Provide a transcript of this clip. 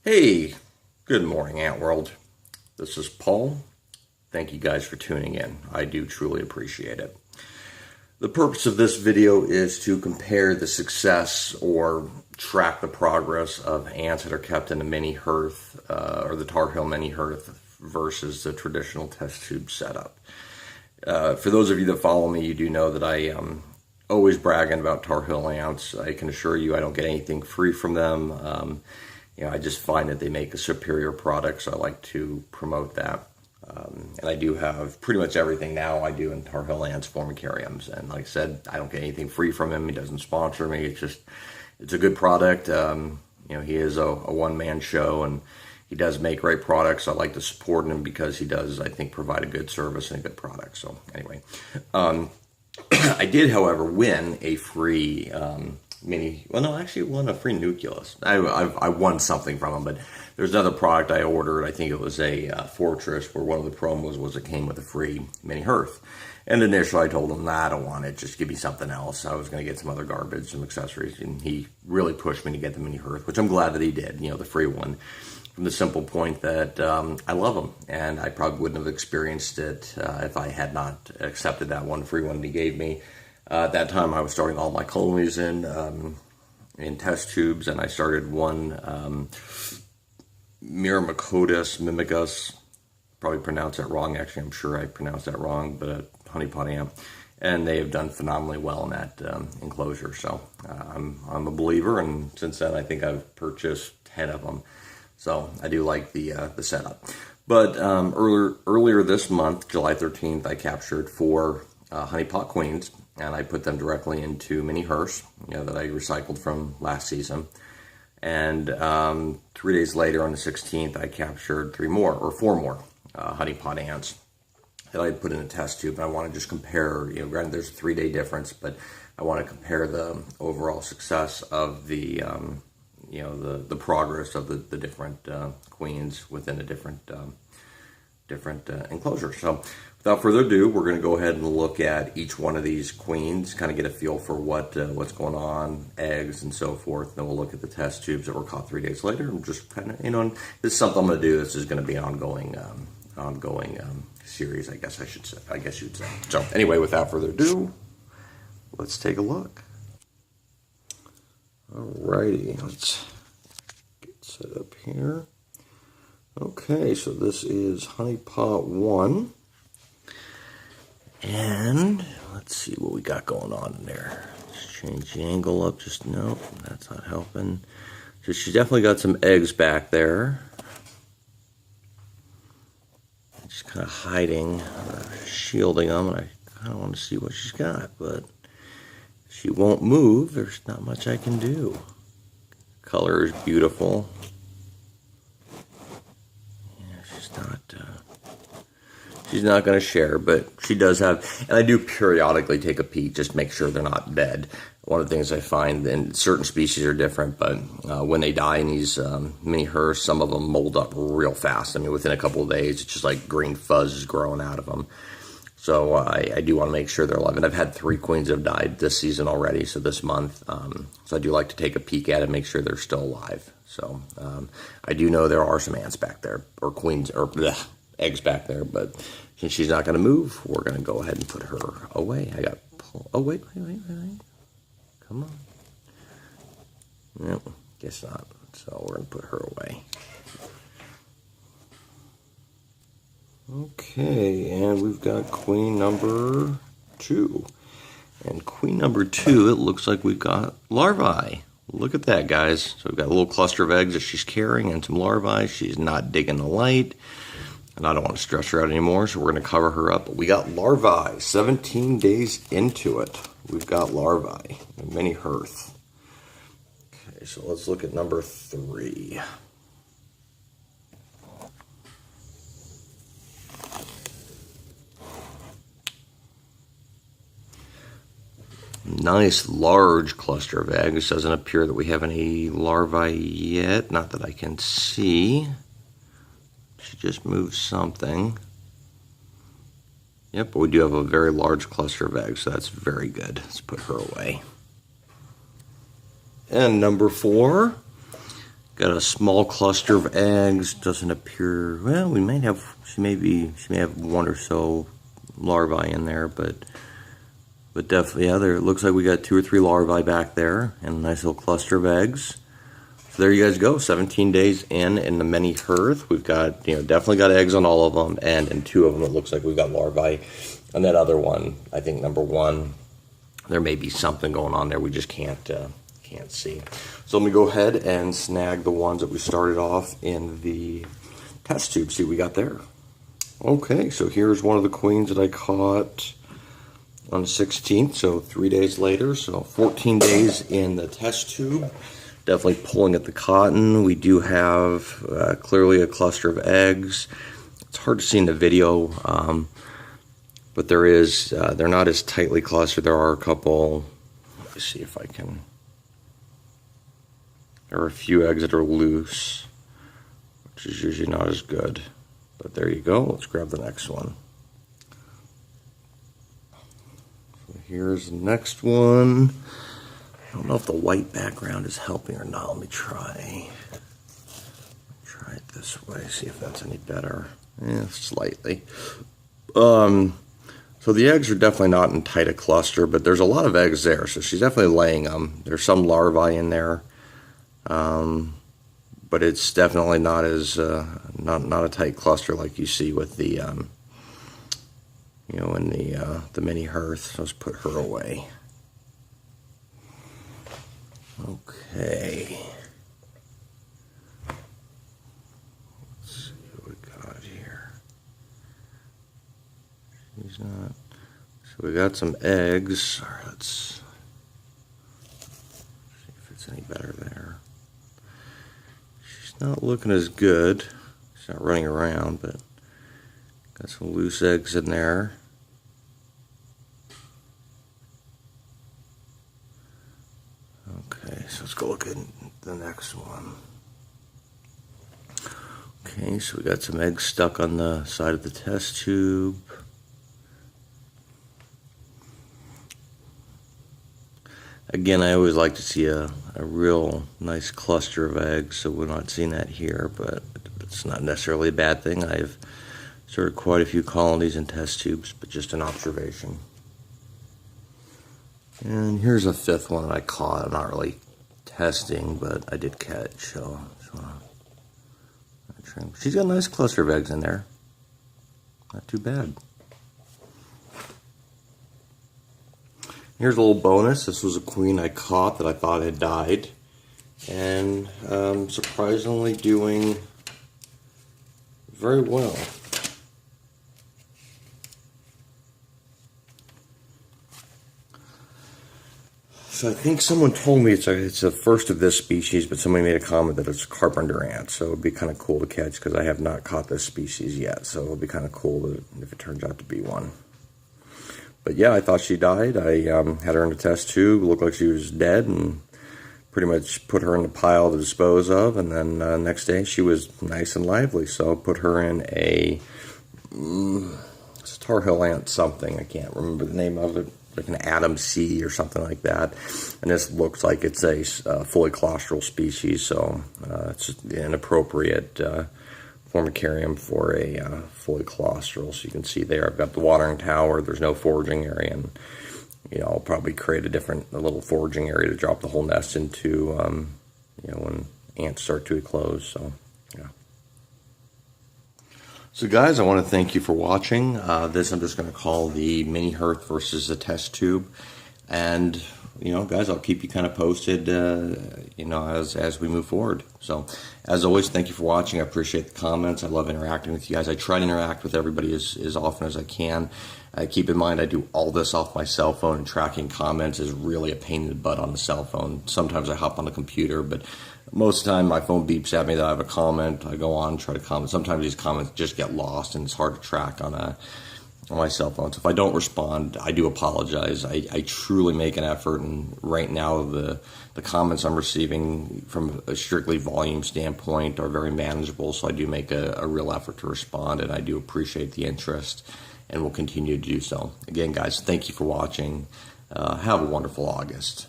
Hey, good morning, Ant World. This is Paul. Thank you guys for tuning in. I do truly appreciate it. The purpose of this video is to compare the success or track the progress of ants that are kept in a mini hearth or the Tar Heel mini hearth versus the traditional test tube setup. For those of you that follow me, you do know that I am always bragging about Tar Heel ants. I can assure you I don't get anything free from them. I just find that they make a superior product, so I like to promote that. And I do have pretty much everything now I do in Tar Heel ants, formicariums. And like I said, I don't get anything free from him. He doesn't sponsor me. It's a good product. He is a one-man show, and he does make great products. I like to support him because he does, I think, provide a good service and a good product. So anyway, I did, however, win a free won a free nucleus. I won something from him, but there's another product I ordered. I think it was a Fortress, where one of the promos was it came with a free mini hearth. And initially I told him, nah, I don't want it, just give me something else. I was going to get some other garbage, some accessories, and he really pushed me to get the mini hearth, which I'm glad that he did, the free one, from the simple point that I love them, and I probably wouldn't have experienced it if I had not accepted that one free one that he gave me. At that time, I was starting all my colonies in test tubes, and I started one Myrmecotis, probably pronounced that wrong. Actually, I'm sure I pronounced that wrong, but honeypot ant, and they have done phenomenally well in that enclosure. So I'm a believer, and since then, I think I've purchased 10 of them. So I do like the setup. But earlier this month, July 13th, I captured 4 honeypot queens, and I put them directly into mini hearths, that I recycled from last season. And 3 days later, on the 16th, I captured 4 more honeypot ants that I had put in a test tube. And I want to just compare, granted there's a 3-day difference, but I want to compare the overall success of the progress of the different queens within a different enclosure. So without further ado, we're going to go ahead and look at each one of these queens, kind of get a feel for what's going on, eggs and so forth. Then we'll look at the test tubes that were caught 3 days later, and just kind of, this is something I'm going to do. This is going to be an ongoing series, I guess you would say. So anyway, without further ado, let's take a look. Alrighty, let's get set up here. Okay, so this is honeypot 1. And let's see what we got going on in there. Let's change the angle up. No, that's not helping. She's definitely got some eggs back there. Just kind of hiding, shielding them, and I kind of want to see what she's got, but she won't move. There's not much I can do. Color is beautiful. She's not going to share, but she does have, and I do periodically take a peek, just make sure they're not dead. One of the things I find, and certain species are different, but when they die in these mini hearths, some of them mold up real fast. I mean, within a couple of days, it's just like green fuzz is growing out of them. So I do want to make sure they're alive. And I've had 3 queens that have died this season already, so this month. So I do like to take a peek at it and make sure they're still alive. So I do know there are some ants back there, or queens, or eggs back there, but since she's not going to move, we're going to go ahead and put her away. Oh, wait. Come on. Nope, guess not. So we're going to put her away. Okay, and we've got queen number 2. And queen number 2, it looks like we've got larvae. Look at that, guys. So we've got a little cluster of eggs that she's carrying and some larvae. She's not digging the light. And I don't want to stress her out anymore, so we're going to cover her up. But we got larvae. 17 days into it, we've got larvae. A mini hearth. Okay, so let's look at number 3. Nice large cluster of eggs. Doesn't appear that we have any larvae yet. Not that I can see. She just moved something. Yep, but we do have a very large cluster of eggs, so that's very good. Let's put her away. And number 4, Got a small cluster of eggs. Doesn't appear, well, she may have one or so larvae in there, but definitely, yeah, it looks like we got 2 or 3 larvae back there and a nice little cluster of eggs. So there you guys go, 17 days in the Mini Hearth. We've got, definitely got eggs on all of them, and in 2 of them it looks like we've got larvae. And that other one, I think number 1, there may be something going on there we just can't see. So let me go ahead and snag the ones that we started off in the test tube, see what we got there. Okay, so here's one of the queens that I caught on the 16th, so 3 days later, so 14 days in the test tube. Definitely pulling at the cotton. We do have clearly a cluster of eggs. It's hard to see in the video, but they're not as tightly clustered. There are a couple, let me see if I can, there are a few eggs that are loose, which is usually not as good. But there you go, let's grab the next one. So here's the next one. I don't know if the white background is helping or not. Let me try it this way, see if that's any better. Yeah, slightly. So the eggs are definitely not in tight a cluster, but there's a lot of eggs there, so she's definitely laying them. There's some larvae in there, but it's definitely not as not a tight cluster like you see with the in the Mini Hearth. So let's put her away. Okay. Let's see what we got here. She's not. So we got some eggs. All right, let's see if it's any better there. She's not looking as good. She's not running around, but got some loose eggs in there. Okay, so let's go look at the next one. Okay, so we got some eggs stuck on the side of the test tube. Again, I always like to see a real nice cluster of eggs, so we're not seeing that here, but it's not necessarily a bad thing. I've sorted quite a few colonies in test tubes, but just an observation. And here's a 5th one that I caught. I'm not really testing, but I did catch. So she's got a nice cluster of eggs in there. Not too bad. Here's a little bonus. This was a queen I caught that I thought had died, and surprisingly doing very well. So I think someone told me it's a first of this species, but somebody made a comment that it's a carpenter ant, so it would be kind of cool to catch because I have not caught this species yet, so it would be kind of cool if it turns out to be one. But yeah, I thought she died. I had her in a test tube. It looked like she was dead, and pretty much put her in a pile to dispose of, and then next day she was nice and lively, so I put her in it's a Tar Heel ant something, I can't remember the name of it, like an Adam C or something like that, and this looks like it's a fully claustral species, so it's an appropriate formicarium for a fully claustral. So you can see there I've got the watering tower, there's no foraging area, and I'll probably create a little foraging area to drop the whole nest into when ants start to eclose. So yeah. So guys, I want to thank you for watching. This I'm just going to call the Mini Hearth versus the test tube. And, guys, I'll keep you kind of posted, as we move forward. So, as always, thank you for watching. I appreciate the comments. I love interacting with you guys. I try to interact with everybody as often as I can. Keep in mind, I do all this off my cell phone, and tracking comments is really a pain in the butt on the cell phone. Sometimes I hop on the computer, but most of the time my phone beeps at me that I have a comment. I go on, try to comment. Sometimes these comments just get lost, and it's hard to track on my cell phone. So if I don't respond, I do apologize. I truly make an effort, and right now the comments I'm receiving from a strictly volume standpoint are very manageable, so I do make a real effort to respond, and I do appreciate the interest, and will continue to do so. Again, guys, thank you for watching. Have a wonderful August.